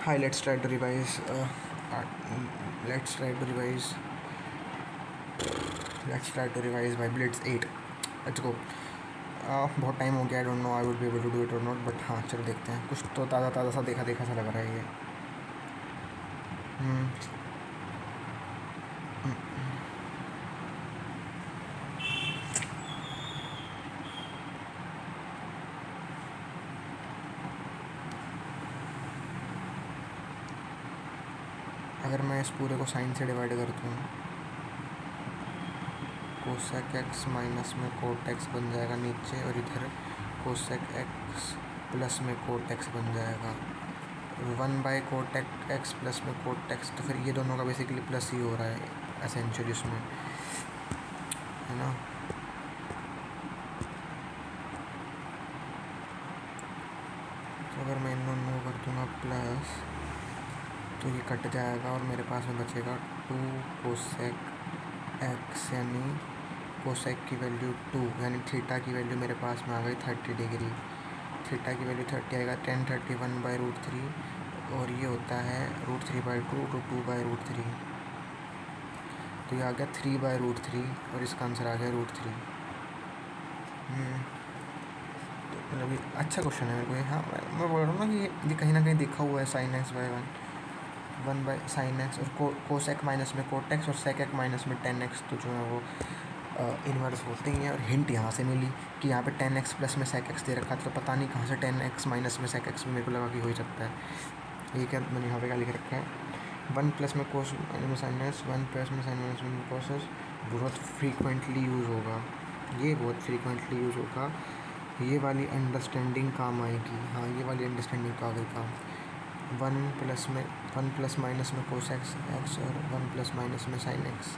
Hi, let's try to revise. Uh, let's try to revise. Let's try to revise by Blitz 8. Let's go. बहुत time हो गया. I don't know I would be able to do it और not, but हाँ चलो देखते हैं. कुछ तो ताज़ा ताज़ा सा देखा देखा सा लग रहा है ये. अगर मैं इस पूरे को साइन से डिवाइड करता हूँ, कोसेक एक्स माइनस में कोट एक्स बन जाएगा नीचे, और इधर कोसेक एक्स प्लस में कोट एक्स बन जाएगा. 1/कोट एक्स प्लस में कोट एक्स, तो फिर ये दोनों का बेसिकली प्लस ही हो रहा है एसेंशियली उसमें, है ना. तो अगर मैं इन दोनों कर दूँगा प्लस, तो ये कट जाएगा और मेरे पास में बचेगा 2 कोसेक एक्स, यानी कोसेक की वैल्यू 2, यानी थीटा की वैल्यू मेरे पास में आ गई 30 डिग्री. थीटा की वैल्यू 30 आएगा 10 31/√3, और ये होता है √3/2 तो 2/√3. तो ये आ गया 3/√3, और इसका आंसर आ गया √3. तो मतलब ये अच्छा क्वेश्चन है मेरे को. हाँ मैं बोल रहा हूँ ना कि ये कहीं ना कहीं देखा हुआ है. Sine x by 1/sin x, और कोसेक माइनस में कोट एक्स, और सेक एक्स माइनस में 10x, तो जो है वो इन्वर्स होते ही हैं. और हिंट यहाँ से मिली कि यहाँ पे 10x प्लस में सेक एक्स दे रखा था, तो पता नहीं कहाँ से 10x माइनस में सेक एक्स में मेरे को लगा कि हो ही सकता है. ये क्या मैंने यहाँ पे क्या लिख रखा है, 1 प्लस में कोस में साइन एक्स, 1 प्लस में साइन माइनस में कोसेस. बहुत फ्रीक्वेंटली यूज़ होगा ये, बहुत फ्रीक्वेंटली यूज़ होगा. ये वाली अंडरस्टैंडिंग काम आएगी. हाँ, ये वाली अंडरस्टैंडिंग तो आ गई काम. 1 प्लस माइनस में कोस एक्स, और 1 प्लस माइनस में साइन एक्स.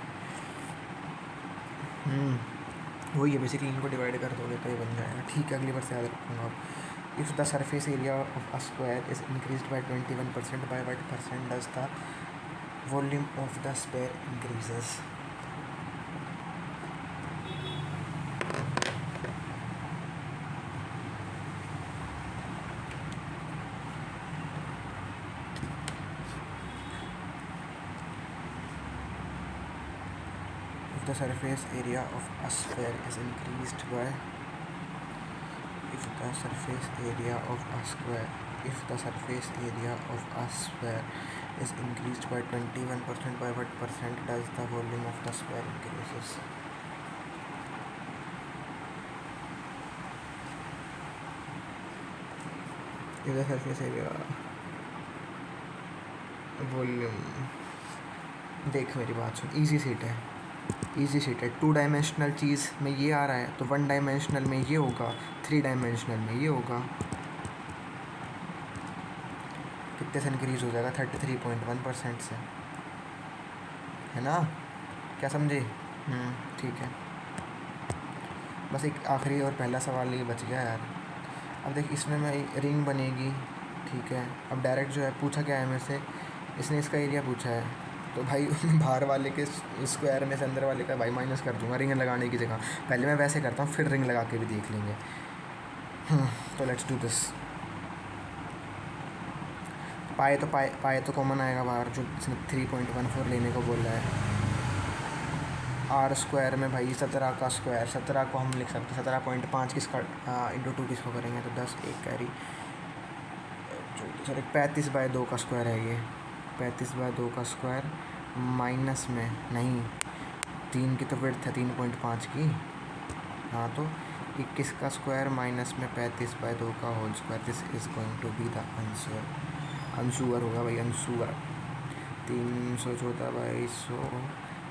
वही है बेसिकली. इनको डिवाइड कर दोगे तो ये बन जाएगा. ठीक है, अगली बार से याद रखूँगा अब. If the surface area of a square is increased by 21%, by what percent does the volume of the square increases. If the surface area of a square is increased by, if the surface area of a square is increased by 21%, by what percent does the volume of the square increases. If the surface area volume, देख मेरी बात सुन, easy seat है. 2 dimensional चीज़ में ये आ रहा है, तो 1 dimensional में ये होगा, 3 डायमेंशनल में ये होगा. कितने से इंक्रीज़ हो जाएगा? 33.1% से, है ना. क्या समझे? ठीक है. बस एक आखिरी और पहला सवाल ये बच गया यार. अब देख, इसमें मैं रिंग बनेगी, ठीक है. अब डायरेक्ट जो है पूछा क्या है मेरे से, इसने इसका एरिया पूछा है, तो भाई बाहर वाले के स्क्वायर में से अंदर वाले का भाई माइनस कर दूंगा रिंग लगाने की जगह. पहले मैं वैसे करता हूँ, फिर रिंग लगा के भी देख लेंगे. तो लेट्स डू दिस. पाए तो कॉमन आएगा बाहर, जो इसने 3.14 लेने को बोल रहा है. आर स्क्वायर में भाई 17 का स्क्वायर, 17 को हम लिख सकते हैं 17.5 किसका इंटू 2 किसको करेंगे, तो 10 एक कैरी. सॉरी, 35/2 का स्क्वायर है ये. 35/2 का स्क्वायर माइनस में नहीं, 3 की तो विड्थ है 3.5 की. हाँ, तो 21 का स्क्वायर माइनस में 35/2 का whole square. This is going to be the answer. Answer होगा भाई, अंशुअर. 314/100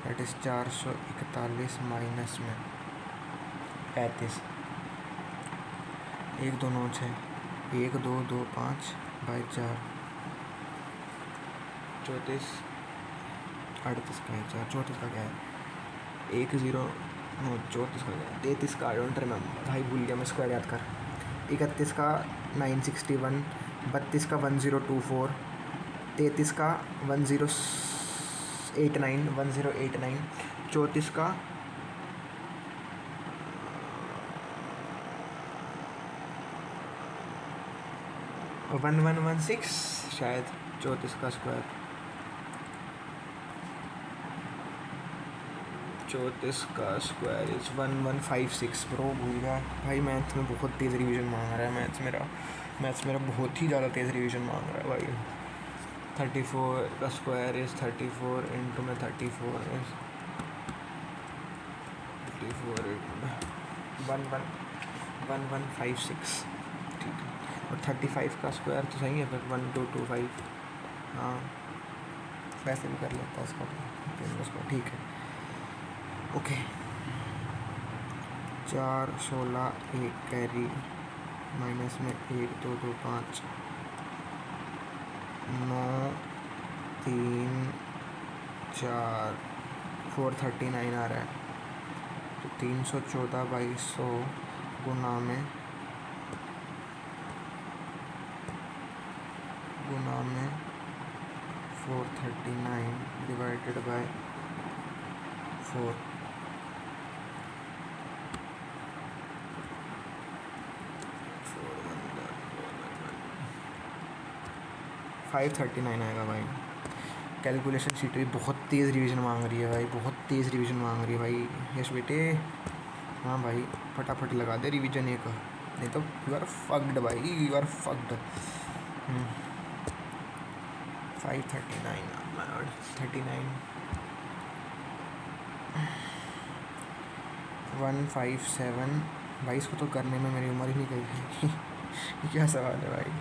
दैट इज़ 441 माइनस में 35. 1 2 9 6, 1 2 2 5/4, 34 38 का है 4, 34 का क्या है, 1 0 नो 34 का क्या है, 33 का. आई डोंट रिमेंबर भाई, भूल गया मैं. स्क्वायर याद कर. 31 का 961, 32 का 1024, 33 का 1089, 34 का 1116, शायद 34 का स्क्वायर 34 का स्क्वायर इज 1156 ब्रो। भूल गया भाई, मैथ्स में बहुत तेज़ रिवीजन मांग रहा है। मैथ्स मेरा बहुत ही ज़्यादा तेज़ रिवीजन मांग रहा है भाई। 34 का स्क्वायर इज 34 इंटू में 34 इज 34 1156, ठीक है। और 35 का स्क्वायर तो सही है फिर 1225। हाँ वैसे भी कर लेता है इसका, ठीक है ओके। 4 16 1 कैरी माइनस में 1 2 2 5 9 3 4 439 आ रहा है। तो 314/100 गुना में 439 डिवाइडेड बाय 4। 539 आएगा भाई। कैलकुलेशन शीट भी बहुत तेज़ रिवीजन मांग रही है भाई, बहुत तेज़ रिवीजन मांग रही है भाई। यस बेटे, हाँ भाई फटाफट लगा दे रिवीजन एक, नहीं तो यू आर फक्ड भाई, यू आर फक्ड। 539 39 157 भाई। इसको तो करने में मेरी उम्र ही निकल जाएगी। क्या सवाल है भाई।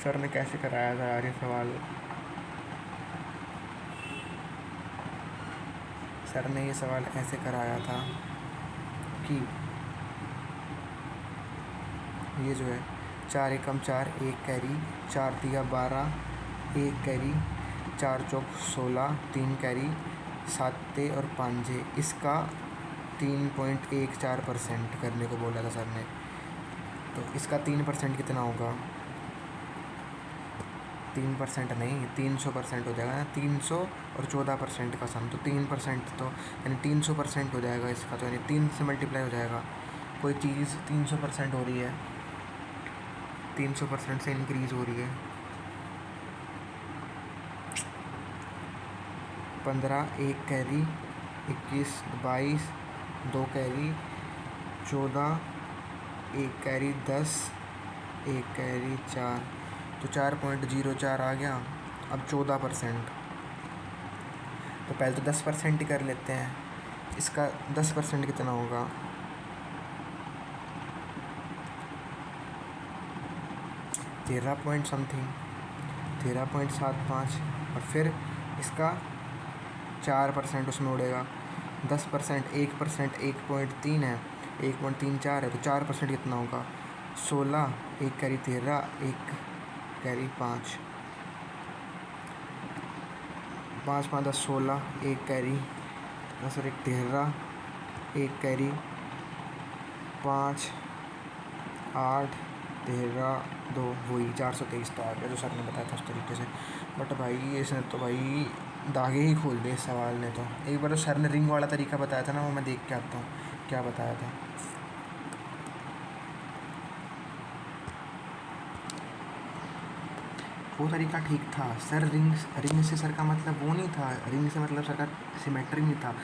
सर ने कैसे कराया था यार ये सवाल। सर ने ये सवाल ऐसे कराया था कि ये जो है 4 एकम 4 1 कैरी 4 तिया 12 1 कैरी 4 चौक 16 3 कैरी 7 ते और 5 जे, इसका 3.14% करने को बोला था सर ने। तो इसका 3% कितना होगा? 3% नहीं, 300% हो जाएगा ना। 300 और 14% का सम, तो 3% तो यानी 300% हो जाएगा इसका, तो यानी 3 से मल्टीप्लाई हो जाएगा। कोई चीज़ 300% हो रही है, 300% से इंक्रीज़ हो रही है। 15 1 कैरी 21 22 2 कैरी 14 1 कैरी 10 1 कैरी 4, तो 4.04 आ गया। अब 14%, तो पहले तो 10% ही कर लेते हैं। इसका 10% कितना होगा? 13 पॉइंट समथिंग, 13.75। और फिर इसका 4% उसमें उड़ेगा। 10% 1% 1.3 है, 1.34 है, तो 4% कितना होगा? 16 1 कैरी 13 1 कैरी 5 5 5 10 16 1 कैरी 10 और 1 13 1 कैरी 5 8 13 2, वही 423 तो आ गया जो सर ने बताया था उस तरीके से। बट भाई इसने तो भाई दागे ही खोल दिए इस सवाल ने। तो एक बार तो सर ने रिंग वाला तरीका बताया था ना, वो मैं देख के आता हूँ क्या बताया था। वो तरीका ठीक था सर। रिंग से सर का मतलब वो नहीं था, रिंग से मतलब सर का सिमेट्री नहीं था।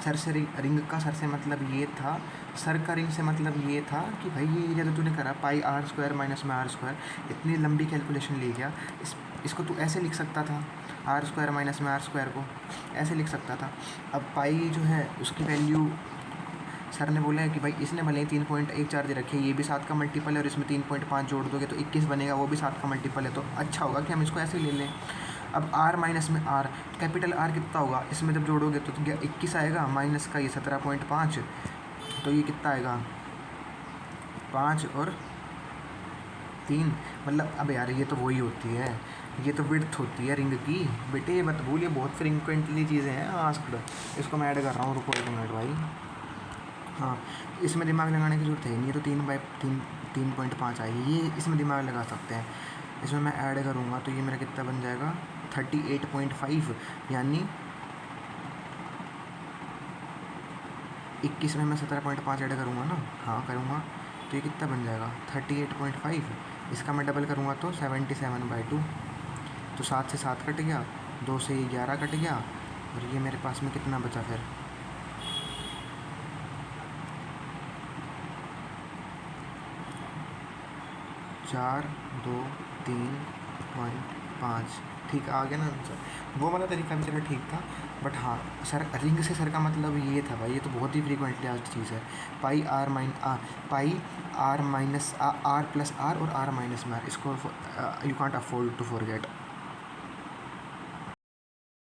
सर से रिंग का सर से मतलब ये था, सर का रिंग से मतलब ये था कि भाई ये एरिया तो तूने करा पाई आर स्क्वायर माइनस में आर स्क्वायर, इतनी लंबी कैलकुलेशन ले गया। इसको तू ऐसे लिख सकता था, आर स्क्वायर माइनस में आर स्क्वायर को ऐसे लिख सकता था। अब पाई जो है उसकी वैल्यू सर ने बोला है कि भाई इसने भले ही 3.14 दे रखी है, ये भी 7 का मल्टीपल है, और इसमें 3.5 जोड़ दोगे तो 21 बनेगा, वो भी 7 का मल्टीपल है। तो अच्छा होगा कि हम इसको ऐसे ही ले लें। अब आर माइनस में आर, कैपिटल आर कितना होगा इसमें जब जोड़ोगे तो 21 आएगा, माइनस का ये 17.5, तो ये कितना आएगा 5 और 3, मतलब अब यार ये तो वही होती है, ये तो विड्थ होती है रिंग की। बेटे ये मत भूलिए, बहुत फ्रिक्वेंटली चीज़ें हैं आस्क्ड। इसको मैं ऐड कर रहा हूँ, रुको 1 मिनट भाई। हाँ, इसमें दिमाग लगाने की जरूरत है नहीं, ये तो 3/3.5 आई, ये इसमें दिमाग लगा सकते हैं। इसमें मैं ऐड करूँगा तो ये मेरा कितना बन जाएगा 38.5, यानी 21 में मैं 17.5 ऐड करूँगा ना, हाँ करूँगा, तो ये कितना बन जाएगा 38.5, इसका मैं डबल करूँगा तो 77/2, तो 7 से 7 कट गया, 2 से ये 11 कट गया, और ये मेरे पास में कितना बचा फिर, 4 2 3.5। ठीक आ गया ना आंसर। वो वाला तरीका भी चलो ठीक था, बट हाँ सर रिंग से सर का मतलब ये था भाई, ये तो बहुत ही फ्रीक्वेंटली आज चीज़ है। Pi R minus R plus R और आर माइनस में आर, इसको you can't afford to forget.